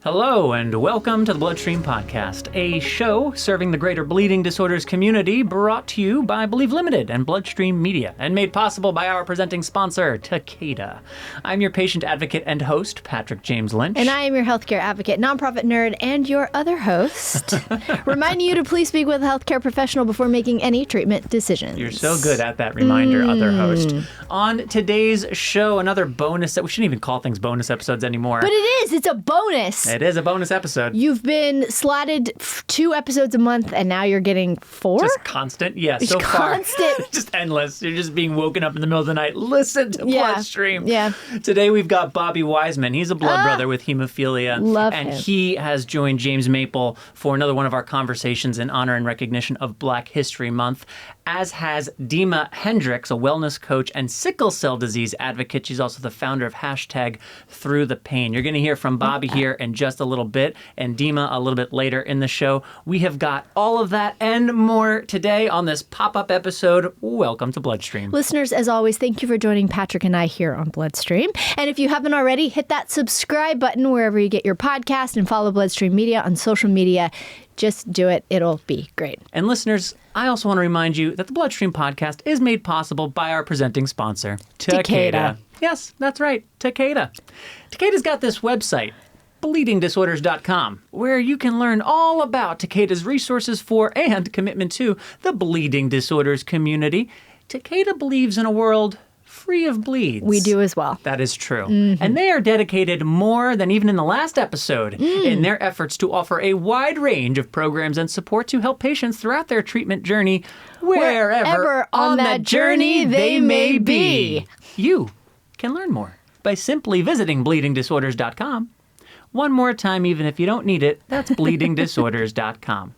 Hello and welcome to the Bloodstream Podcast, a show serving the greater bleeding disorders community, brought to you by Believe Limited and Bloodstream Media, and made possible by our presenting sponsor, Takeda. I'm your patient advocate and host, Patrick James Lynch. And I am your healthcare advocate, nonprofit nerd, and your other host, reminding you to please speak with a healthcare professional before making any treatment decisions. You're so good at that reminder, other host. On today's show, another bonus that we shouldn't even call things bonus episodes anymore. But it is. It's a bonus. It is a bonus episode. You've been slotted 2 episodes a month, and now you're getting 4? Just constant? Yeah, it's so constant. Far. Just endless. You're just being woken up in the middle of the night. Listen to Bloodstream. Yeah. Today we've got Bobby Wiseman. He's a blood brother with hemophilia. Love and him. He has joined James Maple for another one of our conversations in honor and recognition of Black History Month, as has Dima Henricks, a wellness coach and sickle cell disease advocate. She's also the founder of #ThroughThePain. You're going to hear from Bobby here in just a little bit, and Dima a little bit later in the show. We have got all of that and more today on this pop-up episode. Welcome to Bloodstream. Listeners, as always, thank you for joining Patrick and I here on Bloodstream. And if you haven't already, hit that subscribe button wherever you get your podcast and follow Bloodstream Media on social media. Just do it. It'll be great. And listeners, I also want to remind you that the Bloodstream Podcast is made possible by our presenting sponsor, Takeda. Yes, that's right, Takeda. Takeda's got this website, bleedingdisorders.com, where you can learn all about Takeda's resources for and commitment to the bleeding disorders community. Takeda believes in a world free of bleeds. We do as well. That is true. And they are dedicated more than even in the last episode in their efforts to offer a wide range of programs and support to help patients throughout their treatment journey, wherever on that journey they may be. You can learn more by simply visiting bleedingdisorders.com. One more time, even if you don't need it, that's bleedingdisorders.com.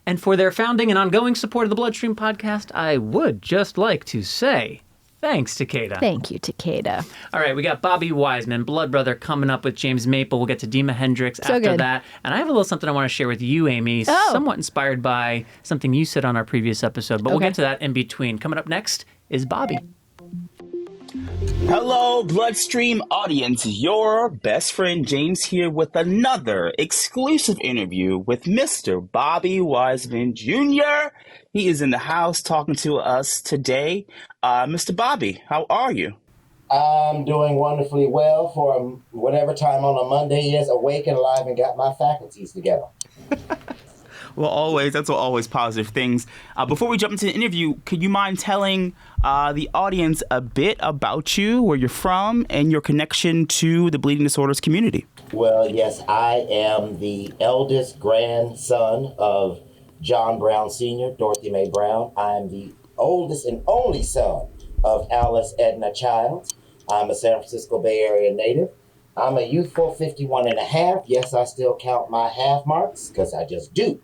And for their founding and ongoing support of the Bloodstream Podcast, I would just like to say thanks, Takeda. Thank you, Takeda. All right, we got Bobby Wiseman, blood brother, coming up with James Maple. We'll get to Dima Henricks after that. And I have a little something I want to share with you, Amy, somewhat inspired by something you said on our previous episode, but we'll get to that in between. Coming up next is Bobby. Hello, Bloodstream audience. Your best friend James here with another exclusive interview with Mr. Bobby Wiseman Jr. He is in the house talking to us today. Mr. Bobby, how are you? I'm doing wonderfully well for whatever time on a Monday is, awake and alive and got my faculties together. Well, that's always positive things. Before we jump into the interview, could you mind telling the audience a bit about you, where you're from, and your connection to the bleeding disorders community? Well, yes, I am the eldest grandson of John Brown Sr., Dorothy Mae Brown. I'm the oldest and only son of Alice Edna Childs. I'm a San Francisco Bay Area native. I'm a youthful 51 and a half. Yes, I still count my half marks, because I just do.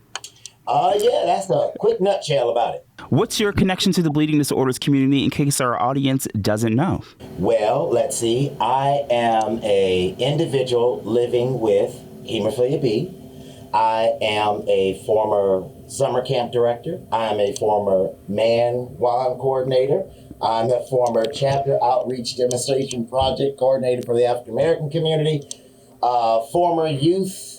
That's a quick nutshell about it. What's your connection to the bleeding disorders community, in case our audience doesn't know? Well, let's see. I am an individual living with hemophilia B. I am a former summer camp director. I'm a former WAN coordinator. I'm a former chapter outreach demonstration project coordinator for the African American community. Former youth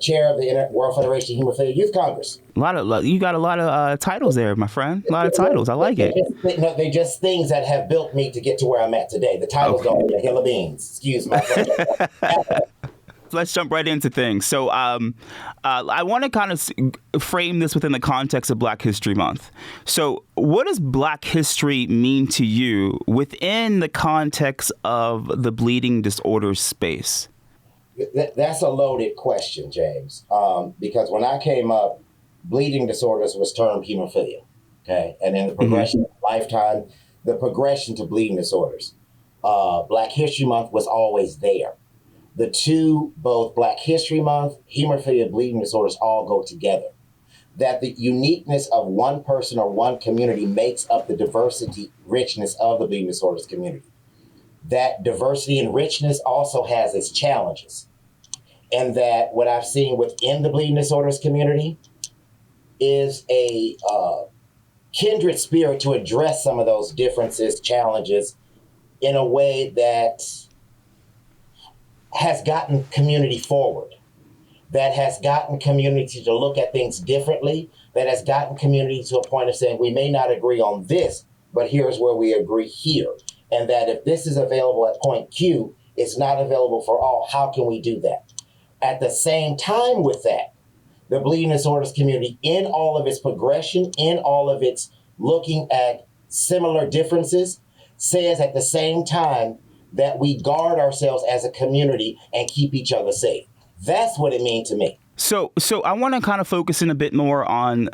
chair of the World Federation of Hemophilia Youth Congress. You got a lot of titles there, my friend. A lot of titles. I like it. They're just things that have built me to get to where I'm at today. The titles don't be a hill of beans. Excuse my French. Let's jump right into things. So I want to kind of frame this within the context of Black History Month. So what does Black history mean to you within the context of the bleeding disorders space? That's a loaded question, James, because when I came up, bleeding disorders was termed hemophilia, okay? And then the progression of lifetime, the progression to bleeding disorders. Black History Month was always there. The two, both Black History Month, hemophilia, bleeding disorders all go together. That the uniqueness of one person or one community makes up the diversity, richness of the bleeding disorders community. That diversity and richness also has its challenges. And that what I've seen within the bleeding disorders community is a kindred spirit to address some of those differences, challenges, in a way that has gotten community forward, that has gotten community to look at things differently, that has gotten community to a point of saying, we may not agree on this, but here's where we agree here. And that if this is available at point Q, it's not available for all. How can we do that? At the same time with that, the bleeding disorders community, in all of its progression, in all of its looking at similar differences, says at the same time that we guard ourselves as a community and keep each other safe. That's what it means to me. So I want to kind of focus in a bit more on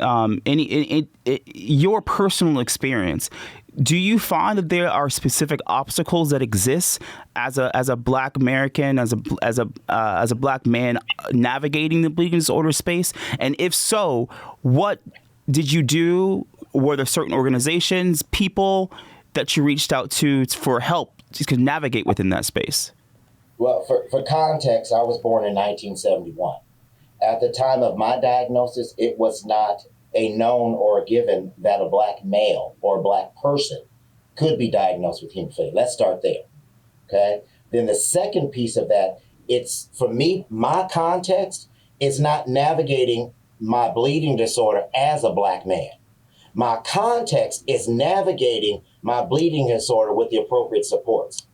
your personal experience. Do you find that there are specific obstacles that exist as a Black American, as a Black man navigating the bleeding disorder space? And if so, what did you do? Were there certain organizations, people that you reached out to for help to navigate within that space? Well, for context, I was born in 1971. At the time of my diagnosis, it was not a known or a given that a Black male or a Black person could be diagnosed with hemophilia. Let's start there, okay? Then the second piece of that, it's, for me, my context is not navigating my bleeding disorder as a Black man. My context is navigating my bleeding disorder with the appropriate supports.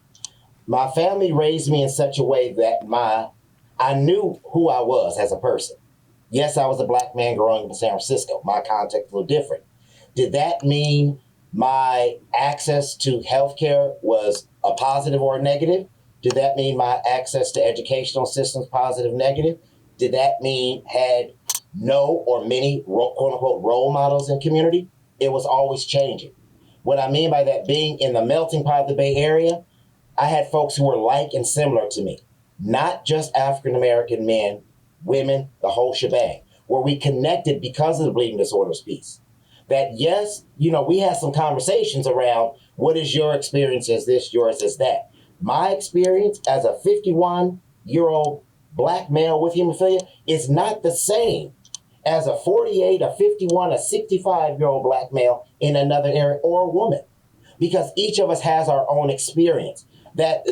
My family raised me in such a way that I knew who I was as a person. Yes, I was a Black man growing up in San Francisco. My context was different. Did that mean my access to healthcare was a positive or a negative? Did that mean my access to educational systems positive, negative? Did that mean had no or many quote unquote role models in community? It was always changing. What I mean by that, being in the melting pot of the Bay Area, I had folks who were like and similar to me, not just African-American men, women, the whole shebang, where we connected because of the bleeding disorders piece. That yes, we had some conversations around what is your experience as this, yours as that. My experience as a 51-year-old Black male with hemophilia is not the same as a 48, a 51, a 65-year-old Black male in another area, or a woman, because each of us has our own experience. That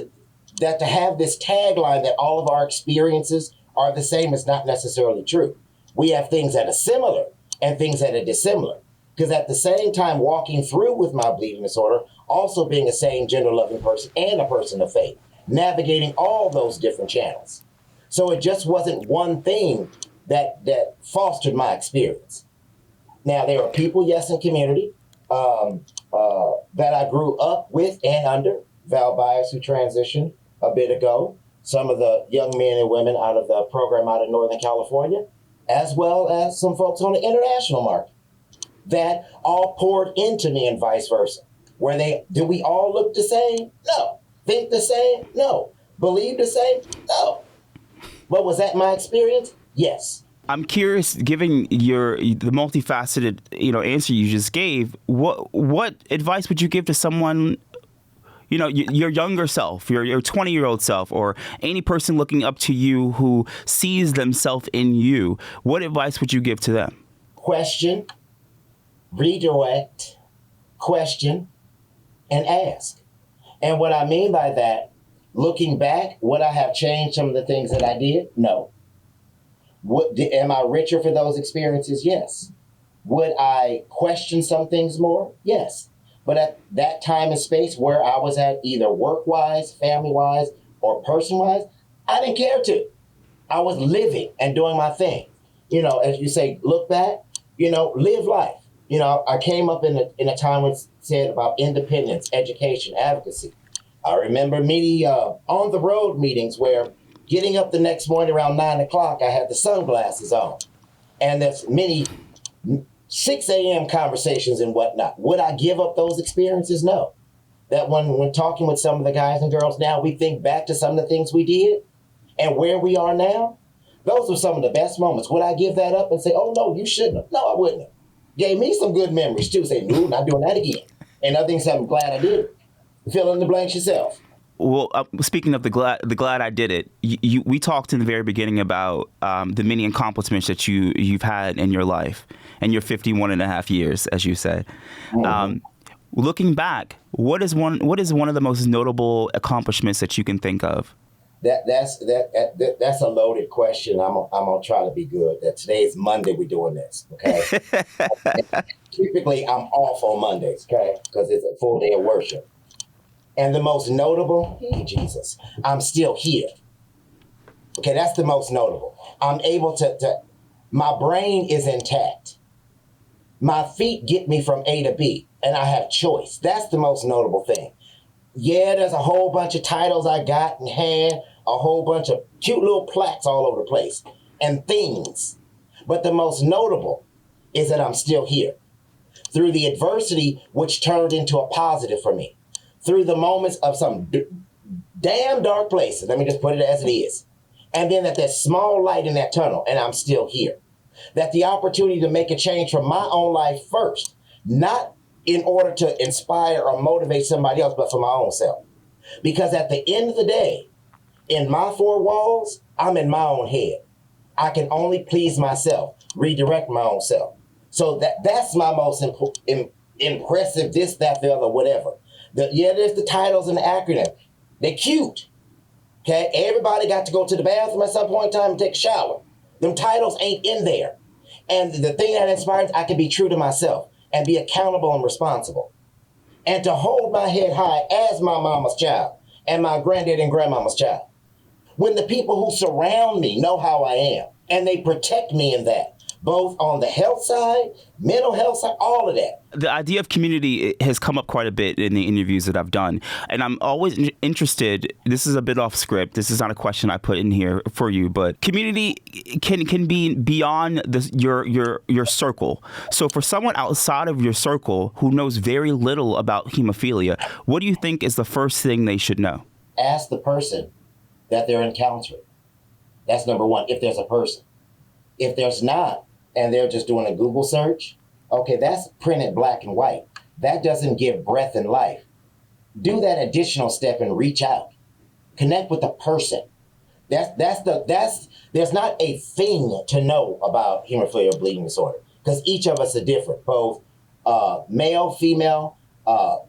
to have this tagline that all of our experiences are the same is not necessarily true. We have things that are similar and things that are dissimilar. Because at the same time, walking through with my bleeding disorder, also being a same gender-loving person and a person of faith, navigating all those different channels. So it just wasn't one thing that fostered my experience. Now, there are people, yes, in community that I grew up with and under. Val Byers, who transitioned a bit ago, some of the young men and women out of the program out of Northern California, as well as some folks on the international market that all poured into me and vice versa. Do we all look the same? No. Think the same? No. Believe the same? No. But was that my experience? Yes. I'm curious, given the multifaceted answer you just gave, what advice would you give to someone, your younger self, your 20-year-old self, or any person looking up to you who sees themselves in you? What advice would you give to them? Question, redirect, question, and ask. And what I mean by that, looking back, would I have changed some of the things that I did? No. Am I richer for those experiences? Yes. Would I question some things more? Yes. But at that time and space where I was at, either work-wise, family-wise, or person-wise, I didn't care to. I was living and doing my thing. As you say, look back, live life. I came up in a time when it said about independence, education, advocacy. I remember many on-the-road meetings where getting up the next morning around 9 o'clock, I had the sunglasses on. And there's many 6 a.m. conversations and whatnot. Would I give up those experiences? No. That when talking with some of the guys and girls now, we think back to some of the things we did and where we are now. Those were some of the best moments. Would I give that up and say, oh, no, you shouldn't have? No, I wouldn't have. Gave me some good memories, too. Say, no, not doing that again. And other things I'm glad I did it. Fill in the blanks yourself. Well, speaking of the glad I did it, we talked in the very beginning about the many accomplishments that you've had in your life and your 51 and a half years, as you said. Mm-hmm. Looking back, what is one of the most notable accomplishments that you can think of? That's a loaded question. I'm gonna try to be good. That today is Monday. We're doing this, okay? Typically, I'm off on Mondays, okay, because it's a full day of worship. And the most notable, Jesus, I'm still here. Okay, that's the most notable. I'm able to my brain is intact. My feet get me from A to B, and I have choice. That's the most notable thing. Yeah, there's a whole bunch of titles I got and had, a whole bunch of cute little plaques all over the place and things. But the most notable is that I'm still here. Through the adversity, which turned into a positive for me. Through the moments of some damn dark places, let me just put it as it is. And then that there's small light in that tunnel, and I'm still here. That the opportunity to make a change from my own life first, not in order to inspire or motivate somebody else, but for my own self. Because at the end of the day, in my four walls, I'm in my own head. I can only please myself, redirect my own self. So that's my most impressive, this, that, the other, whatever. There's the titles and the acronym. They're cute. Okay, everybody got to go to the bathroom at some point in time and take a shower. Them titles ain't in there. And the thing that inspires, I can be true to myself and be accountable and responsible. And to hold my head high as my mama's child and my granddad and grandmama's child. When the people who surround me know how I am and they protect me in that, both on the health side, mental health side, all of that. The idea of community has come up quite a bit in the interviews that I've done. And I'm always interested, this is a bit off script, this is not a question I put in here for you, but community can be beyond your circle. So for someone outside of your circle who knows very little about hemophilia, what do you think is the first thing they should know? Ask the person that they're encountering. That's number one, if there's a person. If there's not, and they're just doing a Google search, okay, that's printed black and white. That doesn't give breath and life. Do that additional step and reach out. Connect with the person. There's not a thing to know about hemophilia or bleeding disorder, because each of us are different, both male, female,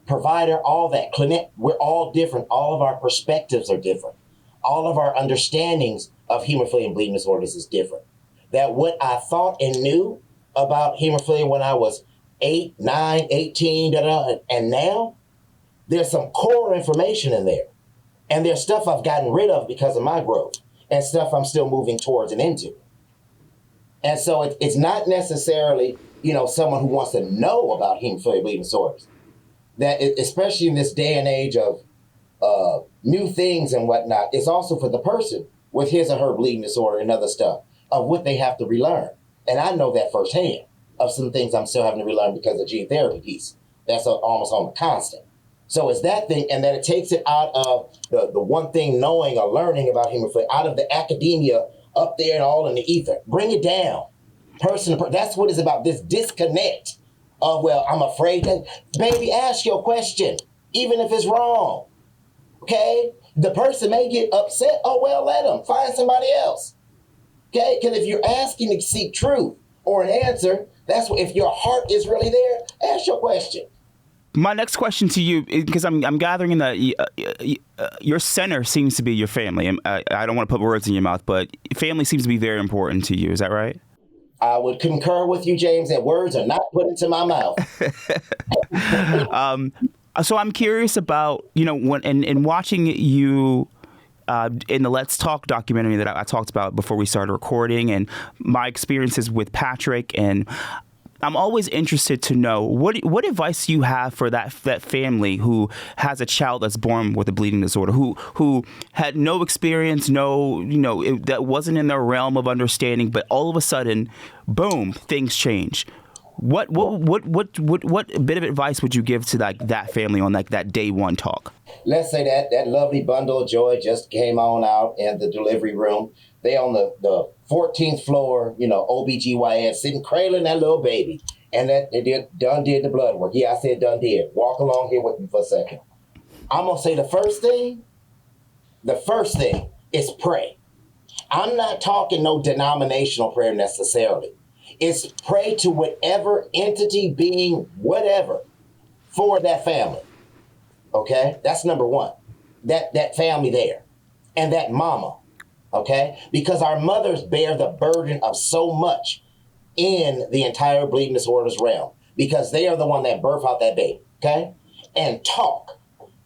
provider, all that, clinic, we're all different. All of our perspectives are different. All of our understandings of hemophilia and bleeding disorders is different. That what I thought and knew about hemophilia when I was 8, 9, 18, and now there's some core information in there. And there's stuff I've gotten rid of because of my growth and stuff I'm still moving towards and into. And so it's not necessarily, someone who wants to know about hemophilia bleeding disorders. That especially in this day and age of new things and whatnot, it's also for the person with his or her bleeding disorder and other stuff, of what they have to relearn. And I know that firsthand of some things I'm still having to relearn because of gene therapy piece. That's almost on the constant. So it's that thing, and then it takes it out of the one thing knowing or learning about hemophilia, out of the academia up there and all in the ether. Bring it down. Person to person. That's what it's about, this disconnect of, well, I'm afraid that, baby, ask your question, even if it's wrong. Okay? The person may get upset. Oh, well, let them. Find somebody else. Okay, because if you're asking to seek truth or an answer, that's what, if your heart is really there, ask your question. My next question to you, because I'm gathering that your center seems to be your family. I don't want to put words in your mouth, but family seems to be very important to you. Is that right? I would concur with you, James, that words are not put into my mouth. So I'm curious about, when in watching you in the Let's Talk documentary that I talked about before we started recording, and my experiences with Patrick, and I'm always interested to know what advice you have for that family who has a child that's born with a bleeding disorder, who had no experience, that wasn't in their realm of understanding, but all of a sudden, boom, things change. What bit of advice would you give to that family on that day one talk? Let's say that lovely bundle of joy just came on out in the delivery room. They on the 14th floor, OBGYN sitting cradling that little baby. And that they did the blood work. Yeah, I said done did. Walk along here with me for a second. I'm going to say the first thing is pray. I'm not talking no denominational prayer necessarily. It's pray to whatever entity, being, whatever, for that family. Okay? That's number one. That family there. and that mama, okay? Because our mothers bear the burden of so much in the entire bleeding disorders realm, because they are the one that birth out that baby, okay? And talk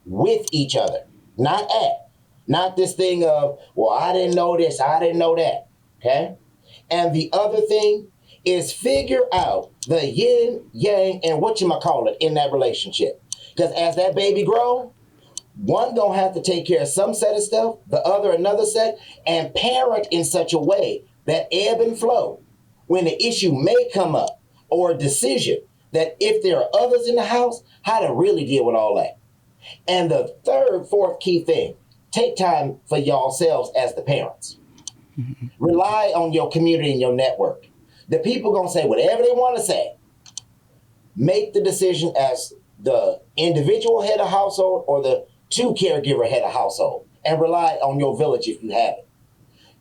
with each other, not this thing of, well, I didn't know this, I didn't know that, okay? And the other thing is figure out the yin, yang, and whatchamacallit in that relationship. Because as that baby grows, one gonna have to take care of some set of stuff, the other another set, and parent in such a way that ebb and flow, when the issue may come up or a decision, that if there are others in the house, how to really deal with all that. And the fourth key thing, take time for yourselves as the parents. Rely on your community and your network. The people gonna say whatever they want to say. Make the decision as the individual head of household or the two caregiver head of household, and rely on your village if you have it.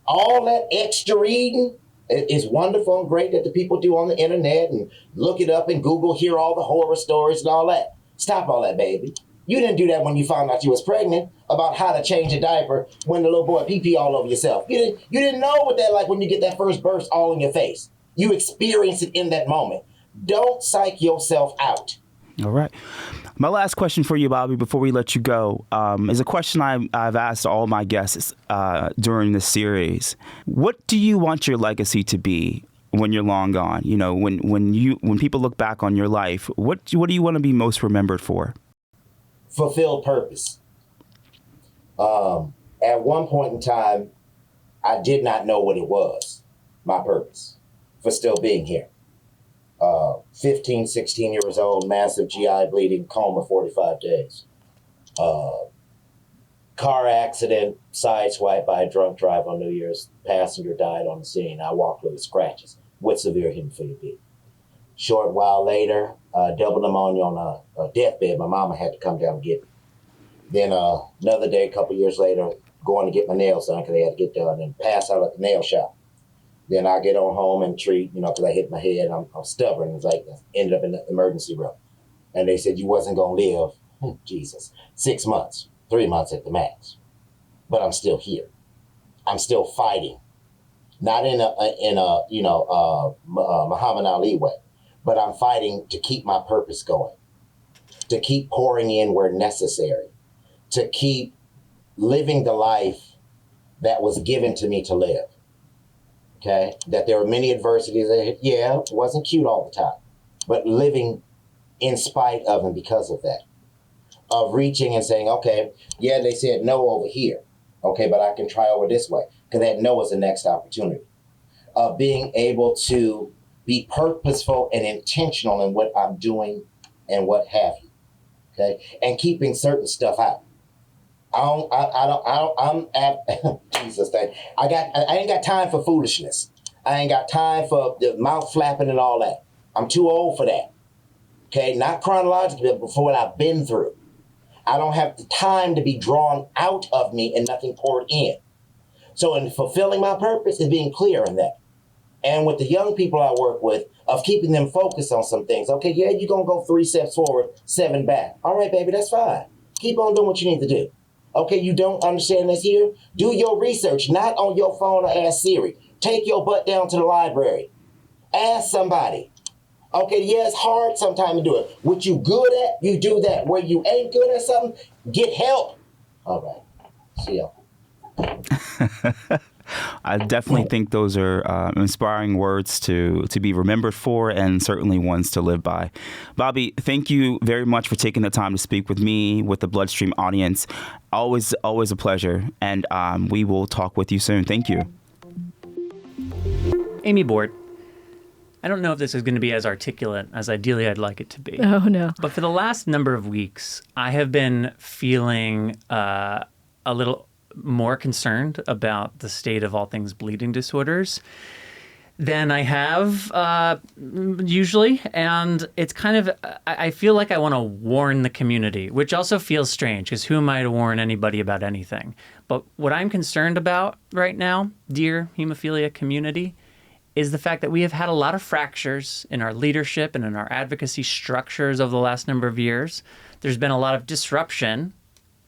All that extra reading is wonderful and great that the people do on the internet and look it up in Google, hear all the horror stories and all that. Stop all that, baby. You didn't do that when you found out you was pregnant, about how to change a diaper when the little boy pee-pee all over yourself. You didn't know what that like when you get that first burst all in your face. You experience it in that moment. Don't psych yourself out. All right. My last question for you, Bobby, before we let you go, is a question I've asked all my guests during this series. What do you want your legacy to be when you're long gone? You know, when people look back on your life, what do you want to be most remembered for? Fulfilled purpose. At one point in time, I did not know what it was, my purpose for still being here. 15, 16 years old, massive GI bleeding, coma 45 days. Car accident, sideswiped by a drunk driver on New Year's. Passenger died on the scene. I walked with scratches with severe hemophilia B. Short while later, double pneumonia on a deathbed. My mama had to come down and get me. Then another day, a couple years later, going to get my nails done because they had to get done, and pass out at the nail shop. Then I get on home and treat, because I hit my head. I'm stubborn. It's like, ended up in the emergency room. And they said you wasn't going to live, Jesus, 6 months, 3 months at the max. But I'm still here. I'm still fighting. Not in a Muhammad Ali way, but I'm fighting to keep my purpose going, to keep pouring in where necessary, to keep living the life that was given to me to live. Okay, that there were many adversities. It wasn't cute all the time, but living in spite of and because of that, of reaching and saying, okay, they said no over here. Okay, but I can try over this way, because that no is the next opportunity. Of being able to be purposeful and intentional in what I'm doing and what have you. Okay, and keeping certain stuff out. Jesus, I ain't got time for foolishness. I ain't got time for the mouth flapping and all that. I'm too old for that. Okay, not chronologically, but for what I've been through. I don't have the time to be drawn out of me and nothing poured in. So in fulfilling my purpose is being clear in that. And with the young people I work with, of keeping them focused on some things. Okay, you're going to go 3 steps forward, 7 back. All right, baby, that's fine. Keep on doing what you need to do. Okay, you don't understand this here? Do your research, not on your phone or ask Siri. Take your butt down to the library. Ask somebody. Okay, it's hard sometimes to do it. What you good at, you do that. Where you ain't good at something, get help. All right, see ya. I definitely think those are inspiring words to be remembered for, and certainly ones to live by. Bobby, thank you very much for taking the time to speak with me, with the Bloodstream audience. Always a pleasure, and we will talk with you soon. Thank you. Amy Board, I don't know if this is going to be as articulate as ideally I'd like it to be. Oh, no. But for the last number of weeks, I have been feeling a little more concerned about the state of all things bleeding disorders than I have usually. And it's kind of, I feel like I want to warn the community, which also feels strange, because who am I to warn anybody about anything? But what I'm concerned about right now, dear hemophilia community, is the fact that we have had a lot of fractures in our leadership and in our advocacy structures over the last number of years. There's been a lot of disruption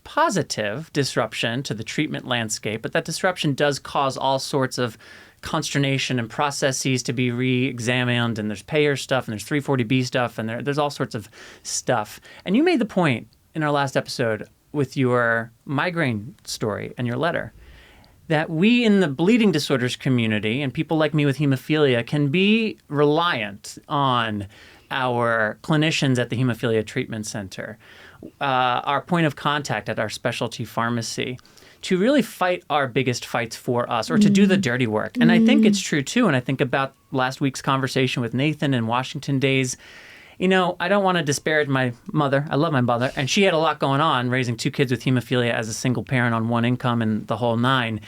positive disruption to the treatment landscape, but that disruption does cause all sorts of consternation and processes to be re-examined, and there's payer stuff, and there's 340B stuff, and there's all sorts of stuff. And you made the point in our last episode with your migraine story and your letter that we in the bleeding disorders community and people like me with hemophilia can be reliant on our clinicians at the Hemophilia Treatment Center, our point of contact at our specialty pharmacy, to really fight our biggest fights for us or to do the dirty work. And I think it's true, too. And I think about last week's conversation with Nathan in Washington Days. You know, I don't want to disparage my mother. I love my mother. And she had a lot going on, raising 2 kids with hemophilia as a single parent on 1 income and the whole 9.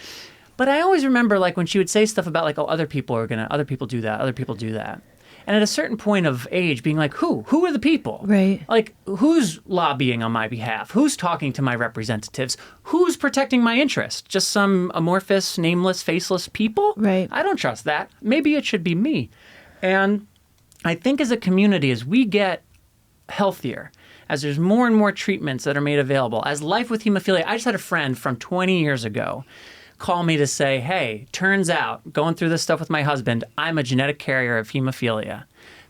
But I always remember, like, when she would say stuff about, like, oh, other people do that, other people do that. And at a certain point of age, being like, who are the people? Right. Like, who's lobbying on my behalf? Who's talking to my representatives? Who's protecting my interest? Just some amorphous, nameless, faceless people? Right. I don't trust that. Maybe it should be me. And I think as a community, as we get healthier, as there's more and more treatments that are made available, as life with hemophilia, I just had a friend from 20 years ago call me to say, hey, turns out, going through this stuff with my husband, I'm a genetic carrier of hemophilia.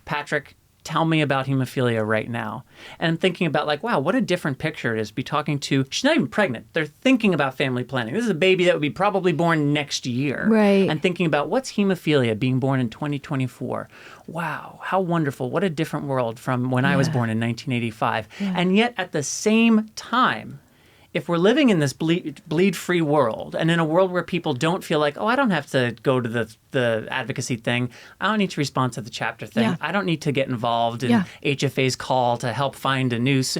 Patrick, tell me about hemophilia right now. And I'm thinking about, like, wow, what a different picture it is to be talking to, she's not even pregnant. They're thinking about family planning. This is a baby that would be probably born next year. Right. And thinking about what's hemophilia being born in 2024. Wow, how wonderful. What a different world from when I was born in 1985. And yet at the same time, if we're living in this bleed-free world and in a world where people don't feel like, oh, I don't have to go to the advocacy thing. I don't need to respond to the chapter thing. Yeah. I don't need to get involved in HFA's call to help find a noose.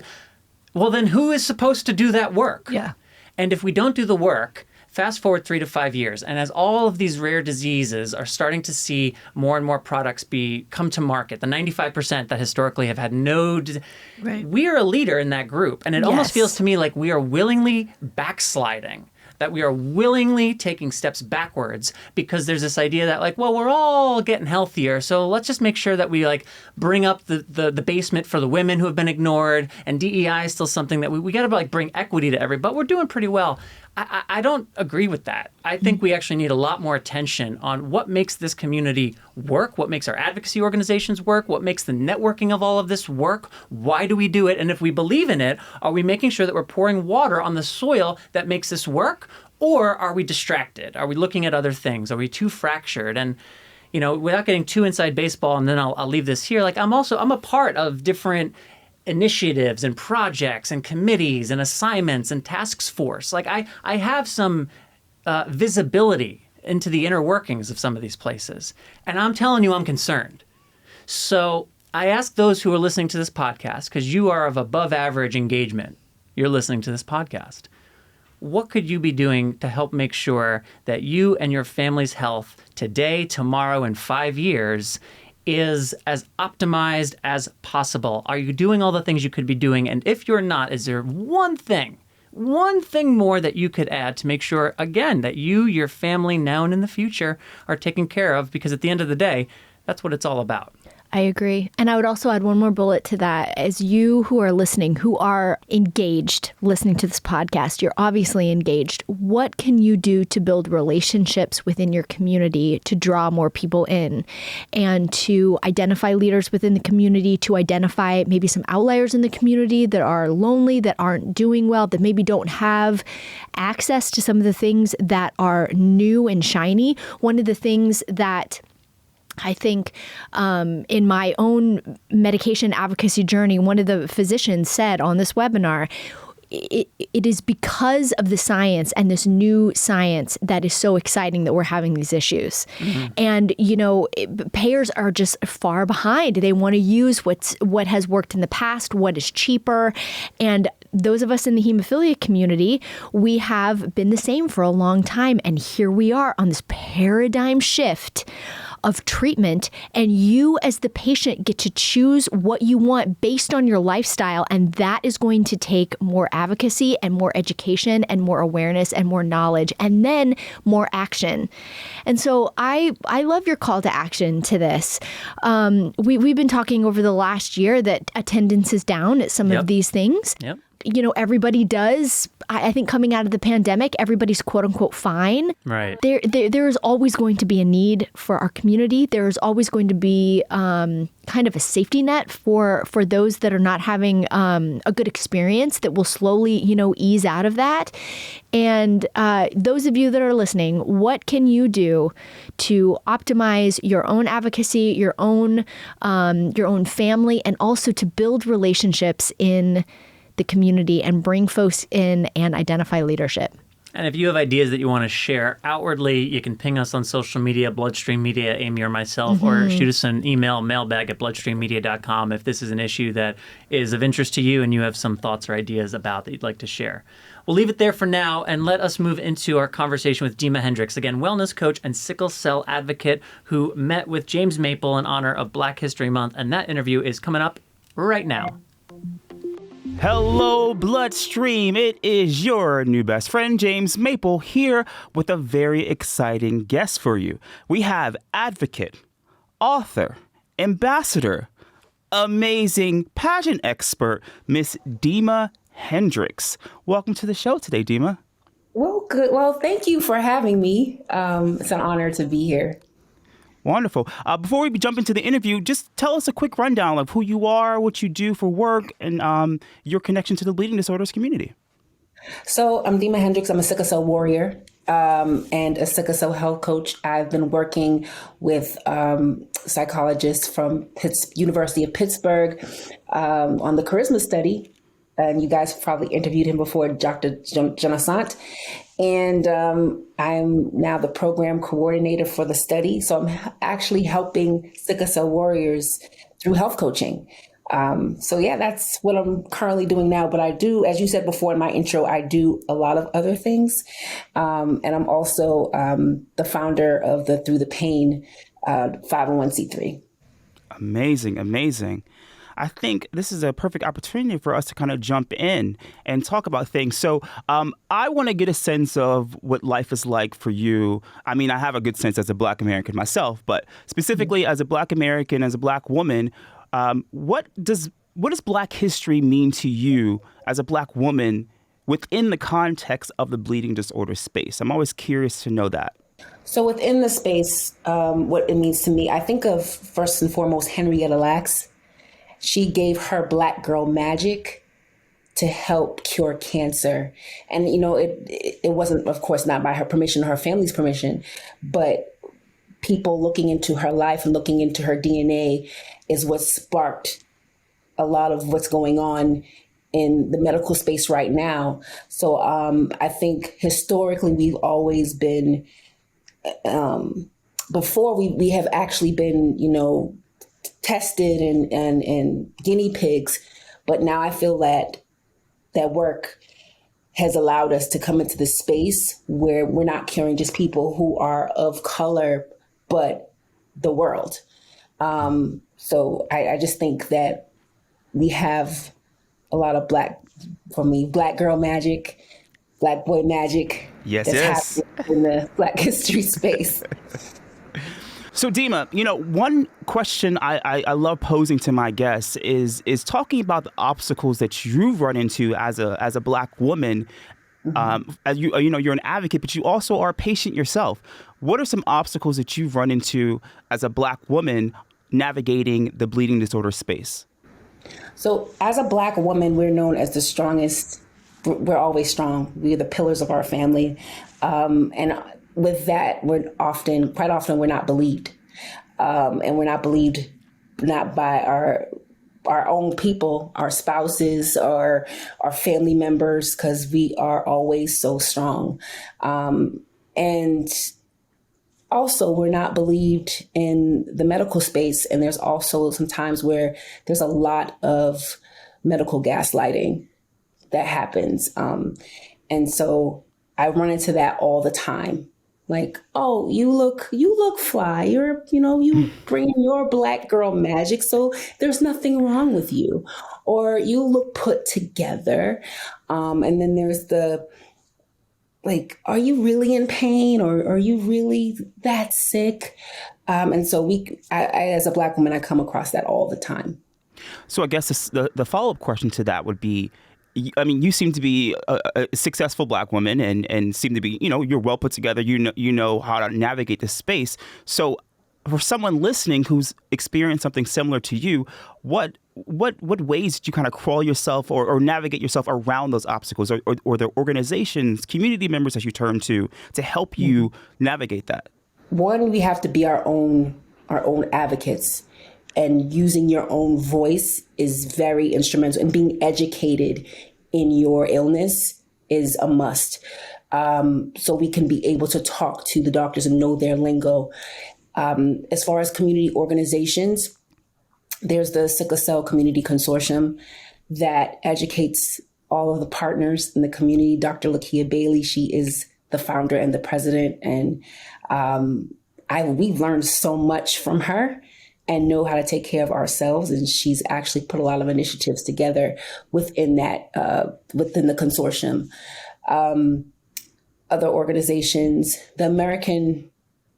Well, then who is supposed to do that work? Yeah. And if we don't do the work, fast forward 3 to 5 years, and as all of these rare diseases are starting to see more and more products come to market, the 95% that historically have had no, we are a leader in that group. And it almost feels to me like we are willingly backsliding, that we are willingly taking steps backwards because there's this idea that, like, well, we're all getting healthier, so let's just make sure that we, like, bring up the basement for the women who have been ignored, and DEI is still something that we got to, like, bring equity to everybody, but we're doing pretty well. I don't agree with that. I think we actually need a lot more attention on what makes this community work, what makes our advocacy organizations work, what makes the networking of all of this work, why do we do it, and if we believe in it, are we making sure that we're pouring water on the soil that makes this work, or are we distracted? Are we looking at other things? Are we too fractured? And, you know, without getting too inside baseball, and then I'll leave this here, like, I'm a part of different initiatives and projects and committees and assignments and task force. Like, I have some visibility into the inner workings of some of these places. And I'm telling you, I'm concerned. So I ask those who are listening to this podcast, because you are of above average engagement, you're listening to this podcast. What could you be doing to help make sure that you and your family's health today, tomorrow, and 5 years is as optimized as possible? Are you doing all the things you could be doing? And if you're not, is there one thing more that you could add to make sure, again, that you, your family now and in the future are taken care of? Because at the end of the day, that's what it's all about. I agree. And I would also add one more bullet to that. As you who are listening, who are engaged listening to this podcast, you're obviously engaged. What can you do to build relationships within your community to draw more people in and to identify leaders within the community, to identify maybe some outliers in the community that are lonely, that aren't doing well, that maybe don't have access to some of the things that are new and shiny? One of the things that I think in my own medication advocacy journey, one of the physicians said on this webinar, it is because of the science and this new science that is so exciting that we're having these issues. Mm-hmm. And, you know, payers are just far behind. They want to use what has worked in the past, what is cheaper. And those of us in the hemophilia community, we have been the same for a long time. And here we are on this paradigm shift of treatment, and you as the patient get to choose what you want based on your lifestyle, and that is going to take more advocacy and more education and more awareness and more knowledge and then more action. And so I love your call to action to this. We've been talking over the last year that attendance is down at some of these things. Yep. everybody does. I think coming out of the pandemic, everybody's quote unquote fine. Right. There is always going to be a need for our community. There is always going to be kind of a safety net for those that are not having a good experience that will slowly, ease out of that. And those of you that are listening, what can you do to optimize your own advocacy, your own family, and also to build relationships in the community and bring folks in and identify leadership? And if you have ideas that you want to share outwardly, you can ping us on social media, Bloodstream Media, Amy or myself, or shoot us an email, mailbag@bloodstreammedia.com if this is an issue that is of interest to you and you have some thoughts or ideas about that you'd like to share. We'll leave it there for now and let us move into our conversation with Dima Henricks, again, wellness coach and sickle cell advocate who met with James Maple in honor of Black History Month. And that interview is coming up right now. Hello, Bloodstream. It is your new best friend, James Maple, here with a very exciting guest for you. We have advocate, author, ambassador, amazing pageant expert, Miss Dima Henricks. Welcome to the show today, Dima. Well, good. Well, thank you for having me. It's an honor to be here. Wonderful. Before we jump into the interview, just tell us a quick rundown of who you are, what you do for work, and your connection to the bleeding disorders community. So I'm Dima Henricks. I'm a sickle cell warrior and a sickle cell health coach. I've been working with psychologists from University of Pittsburgh on the charisma study. And you guys probably interviewed him before, Dr. Jonasant. And I'm now the program coordinator for the study. So I'm actually helping sickle cell warriors through health coaching. So yeah, that's what I'm currently doing now. But I do, as you said before in my intro, I do a lot of other things. And I'm also the founder of the Through the Pain 501c3. Amazing, amazing. I think this is a perfect opportunity for us to kind of jump in and talk about things. So I want to get a sense of what life is like for you. I mean, I have a good sense as a Black American myself, but specifically as a Black American, as a Black woman, what does Black history mean to you as a Black woman within the context of the bleeding disorder space? I'm always curious to know that. So within the space, what it means to me, I think of first and foremost Henrietta Lacks. She gave her Black girl magic to help cure cancer. And, it wasn't, of course, not by her permission or her family's permission, but people looking into her life and looking into her DNA is what sparked a lot of what's going on in the medical space right now. So I think historically we've always been, before we have actually been, tested and guinea pigs. But now I feel that work has allowed us to come into the space where we're not curing just people who are of color, but the world. So I just think that we have a lot of Black girl magic, Black boy magic. Yes. Happening in the Black history space. So Dima, one question I love posing to my guests is talking about the obstacles that you've run into as a Black woman. As you're an advocate, but you also are a patient yourself. What are some obstacles that you've run into as a Black woman navigating the bleeding disorder space? So as a Black woman, we're known as the strongest. We're always strong. We're the pillars of our family. And with that, quite often we're not believed. And we're not believed not by our own people, our spouses, or our family members, because we are always so strong. And also, we're not believed in the medical space. And there's also some times where there's a lot of medical gaslighting that happens. And so I run into that all the time. Like, oh, you look fly. You bring in your Black girl magic. So there's nothing wrong with you, or you look put together. And then there's the, like, are you really in pain, or are you really that sick? And so I, as a Black woman, I come across that all the time. So I guess the follow-up question to that would be, you seem to be a successful Black woman and seem to be, you're well put together. You know how to navigate this space. So for someone listening who's experienced something similar to you, what ways did you kind of crawl yourself or navigate yourself around those obstacles, or the organizations, community members that you turn to help you navigate that? One, we have to be our own advocates, and using your own voice is very instrumental, and being educated in your illness is a must. So we can be able to talk to the doctors and know their lingo. As far as community organizations, there's the Sickle Cell Community Consortium that educates all of the partners in the community. Dr. Lakia Bailey, she is the founder and the president. And we've learned so much from her and know how to take care of ourselves. And she's actually put a lot of initiatives together within the consortium. Other organizations, the American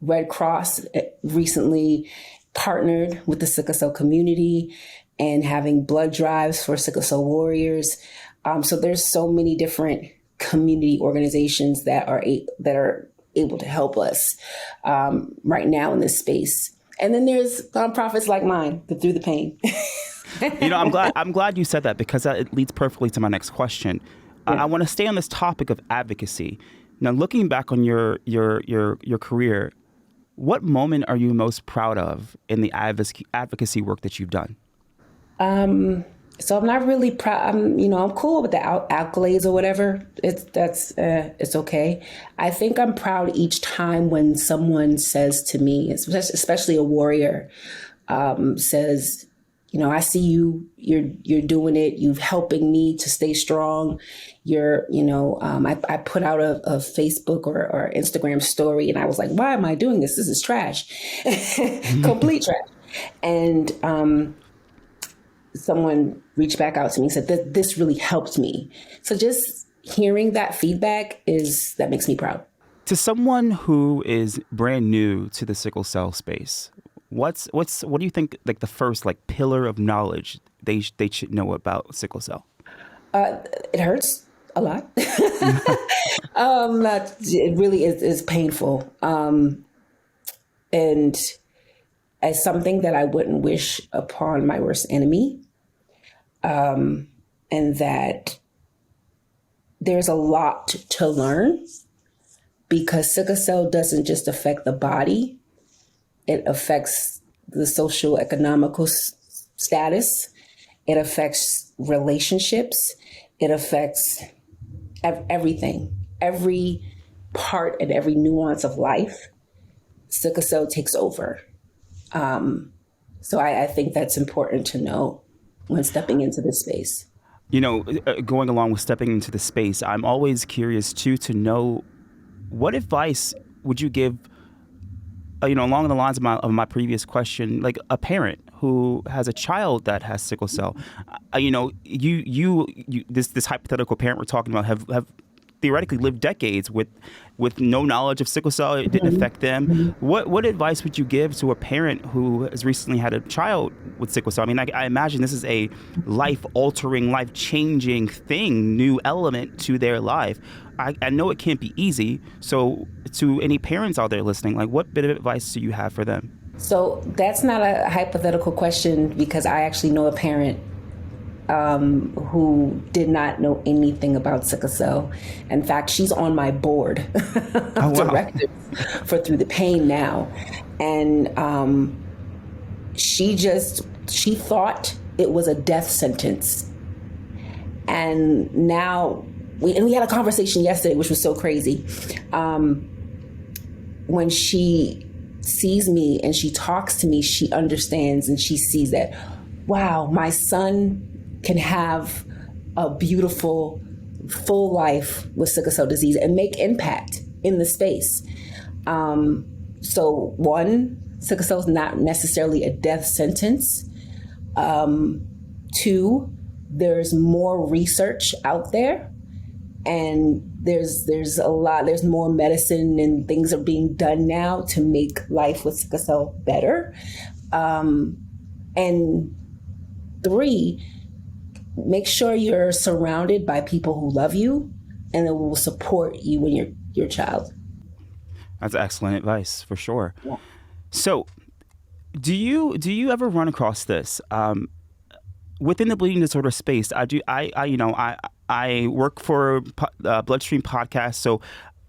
Red Cross recently partnered with the sickle cell community and having blood drives for sickle cell warriors. So there's so many different community organizations that are able to help us right now in this space. And then there's nonprofits like mine that Through the Pain. I'm glad you said that, because it leads perfectly to my next question. Yeah. I want to stay on this topic of advocacy. Now, looking back on your career, what moment are you most proud of in the advocacy work that you've done? So I'm not really proud. I'm cool with the accolades or whatever. It's okay. I think I'm proud each time when someone says to me, especially a warrior, says, I see you. You're doing it. You're helping me to stay strong. I put out a Facebook or Instagram story, and I was like, why am I doing this? This is trash, complete trash. And someone reached back out to me and said that this really helped me. So just hearing that feedback that makes me proud. To someone who is brand new to the sickle cell space, what do you think, like, the first pillar of knowledge they should know about sickle cell? It hurts a lot. It really is painful. And as something that I wouldn't wish upon my worst enemy. And that there's a lot to learn, because sickle cell doesn't just affect the body. It affects the social economical status. It affects relationships. It affects everything, every part and every nuance of life. Sickle cell takes over. So I think that's important to know when stepping into this space. Going along with stepping into the space, I'm always curious too to know, what advice would you give, along the lines of my previous question, like a parent who has a child that has sickle cell. This hypothetical parent we're talking about have theoretically lived decades with no knowledge of sickle cell. It didn't affect them. What advice would you give to a parent who has recently had a child with sickle cell? I mean, I imagine this is a life-altering, life-changing thing, new element to their life. I know it can't be easy. So to any parents out there listening, what bit of advice do you have for them? So that's not a hypothetical question, because I actually know a parent who did not know anything about sickle cell. In fact, she's on my board of directors for Through the Pain now. And she thought it was a death sentence. And now we had a conversation yesterday, which was so crazy. When she sees me and she talks to me, she understands and she sees that, wow, my son can have a beautiful, full life with sickle cell disease and make impact in the space. So one, sickle cell is not necessarily a death sentence. Two, there's more research out there, and there's more medicine and things are being done now to make life with sickle cell better. And three, make sure you're surrounded by people who love you and that will support you and your child. That's excellent advice for sure. Yeah. So, do you ever run across this within the bleeding disorder space? I work for Bloodstream Podcast, so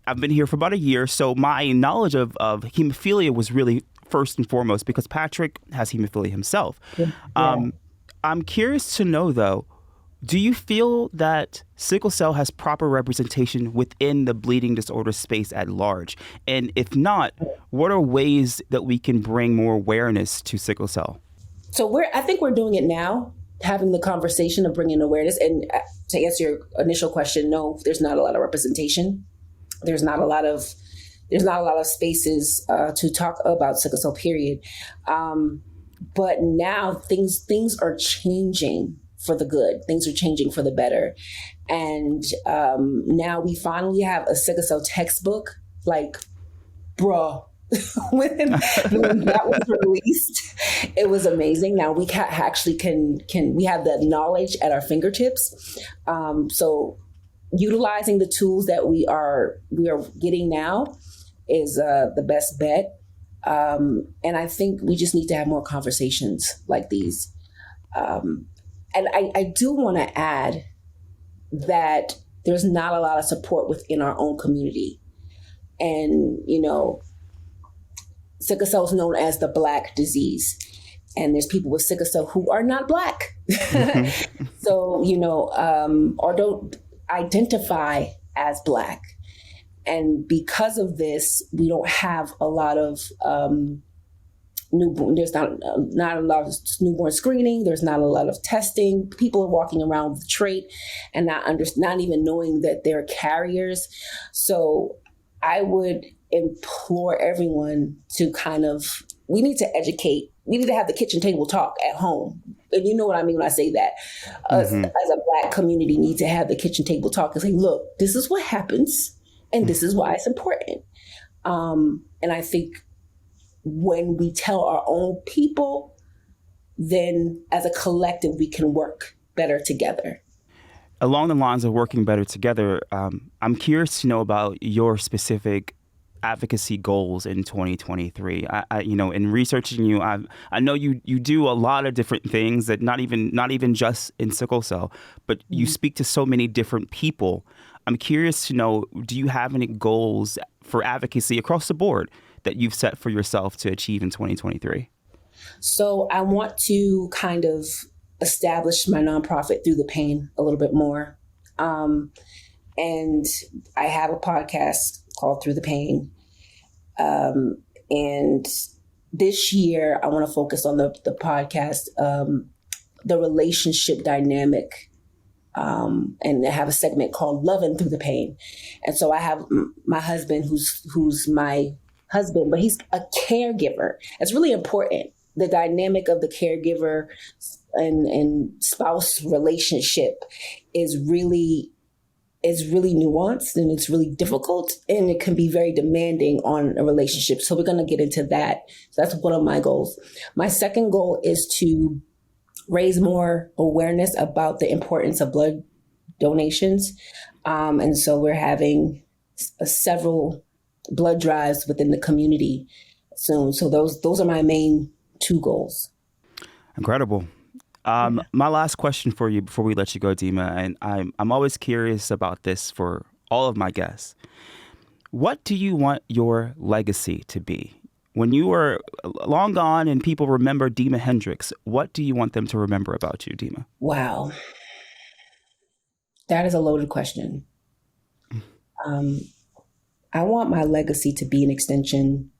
I've been here for about a year. So my knowledge of hemophilia was really first and foremost because Patrick has hemophilia himself. Yeah. I'm curious to know though, do you feel that sickle cell has proper representation within the bleeding disorder space at large? And if not, what are ways that we can bring more awareness to sickle cell? So I think we're doing it now, having the conversation of bringing awareness. And to answer your initial question, no, there's not a lot of representation. There's not a lot of spaces to talk about sickle cell, period. But now things are changing for the good. Things are changing for the better. And now we finally have a sickle cell textbook. Like, bruh, when that was released, it was amazing. Now we we have the knowledge at our fingertips. So utilizing the tools that we are getting now is the best bet. And I think we just need to have more conversations like these. And I do want to add that there's not a lot of support within our own community. And, sickle cell is known as the Black disease. And there's people with sickle cell who are not Black. So, or don't identify as Black. And because of this, we don't have a lot of there's not a lot of newborn screening. There's not a lot of testing. People are walking around with the trait and not even knowing that they're carriers. So I would implore everyone to we need to educate. We need to have the kitchen table talk at home. And you know what I mean when I say that. Us, as a Black community, need to have the kitchen table talk and say, look, this is what happens and this is why it's important. And I think when we tell our own people, then as a collective, we can work better together. Along the lines of working better together, I'm curious to know about your specific advocacy goals in 2023. In researching you, I know you do a lot of different things that not even just in sickle cell, but you speak to so many different people. I'm curious to know, do you have any goals for advocacy across the board that you've set for yourself to achieve in 2023? So I want to kind of establish my nonprofit Through the Pain a little bit more. And I have a podcast called Through the Pain. And this year I want to focus on the podcast, the relationship dynamic. And I have a segment called Loving Through the Pain. And so I have my husband who's my husband, but he's a caregiver. It's really important. The dynamic of the caregiver and spouse relationship is really nuanced and it's really difficult and it can be very demanding on a relationship. So we're going to get into that. So that's one of my goals. My second goal is to raise more awareness about the importance of blood donations. And so we're having several blood drives within the community soon. So those are my main two goals. Incredible. My last question for you before we let you go, Dima, and I'm always curious about this for all of my guests. What do you want your legacy to be? When you are long gone and people remember Dima Henricks, what do you want them to remember about you, Dima? Wow. That is a loaded question. I want my legacy to be an extension,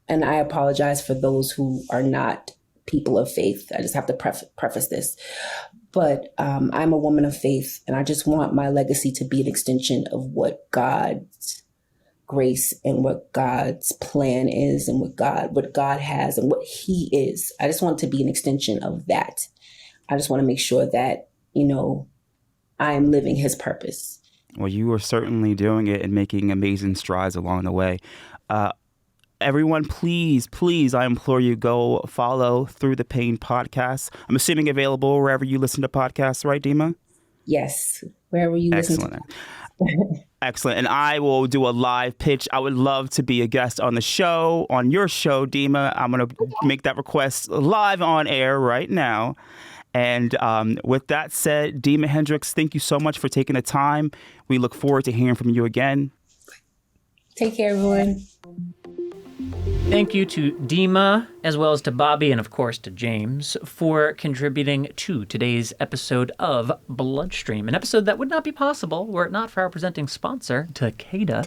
and I apologize for those who are not people of faith. I just have to preface this. But I'm a woman of faith, and I just want my legacy to be an extension of what God's grace and what God's plan is and what God has and what He is. I just want to be an extension of that. I just want to make sure that, I'm living His purpose. Well, you are certainly doing it and making amazing strides along the way. everyone, please, I implore you, go follow Through the Pain podcast. I'm assuming available wherever you listen to podcasts, right, Dima? Yes, wherever you listen to. Excellent. And I will do a live pitch. I would love to be a guest on the show, on your show, Dima. I'm going to make that request live on air right now. And with that said, Dima Henricks, thank you so much for taking the time. We look forward to hearing from you again. Take care, everyone. Thank you to Dima, as well as to Bobby, and of course to James, for contributing to today's episode of Bloodstream, an episode that would not be possible were it not for our presenting sponsor, Takeda.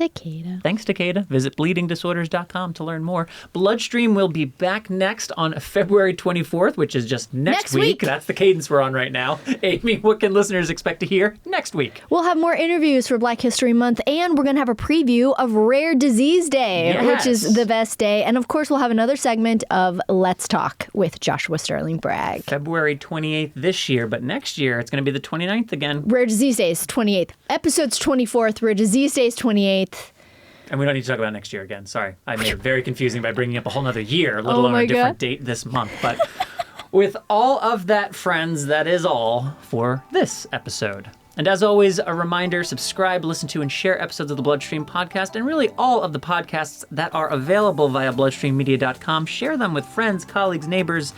Thanks, Takeda. Visit bleedingdisorders.com to learn more. Bloodstream will be back next on February 24th, which is just next week. That's the cadence we're on right now. Amy, what can listeners expect to hear next week? We'll have more interviews for Black History Month, and we're going to have a preview of Rare Disease Day, which is the best day. And of course, we'll have another segment of Let's Talk with Joshua Sterling Bragg. February 28th this year, but next year it's going to be the 29th again. Rare Disease Day is 28th. Episode's 24th. Rare Disease Day is 28th. And we don't need to talk about next year again. Sorry. I made it very confusing by bringing up a whole nother year, let alone a different date this month. But with all of that, friends, that is all for this episode. And as always, a reminder, subscribe, listen to, and share episodes of the Bloodstream podcast, and really all of the podcasts that are available via bloodstreammedia.com. Share them with friends, colleagues, neighbors,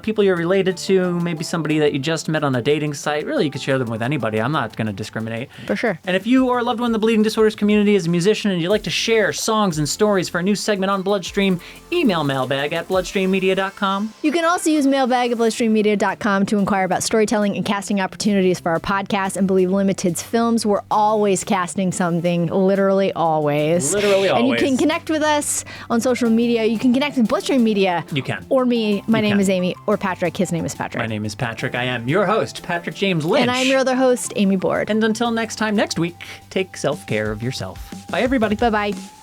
people you're related to, maybe somebody that you just met on a dating site. Really, you could share them with anybody. I'm not going to discriminate. For sure. And if you or a loved one in the bleeding disorders community is a musician and you'd like to share songs and stories for a new segment on Bloodstream, email mailbag@bloodstreammedia.com. You can also use mailbag@bloodstreammedia.com to inquire about storytelling and casting opportunities for our podcast and Believe Limited's films. We're always casting something, literally always. And you can connect with us on social media. You can connect with Bloodstream Media. You can. Or me. My name is Amy. Or Patrick. His name is Patrick. My name is Patrick. I am your host, Patrick James Lynch. And I'm your other host, Amy Board. And until next time, next week, take self-care of yourself. Bye, everybody. Bye-bye.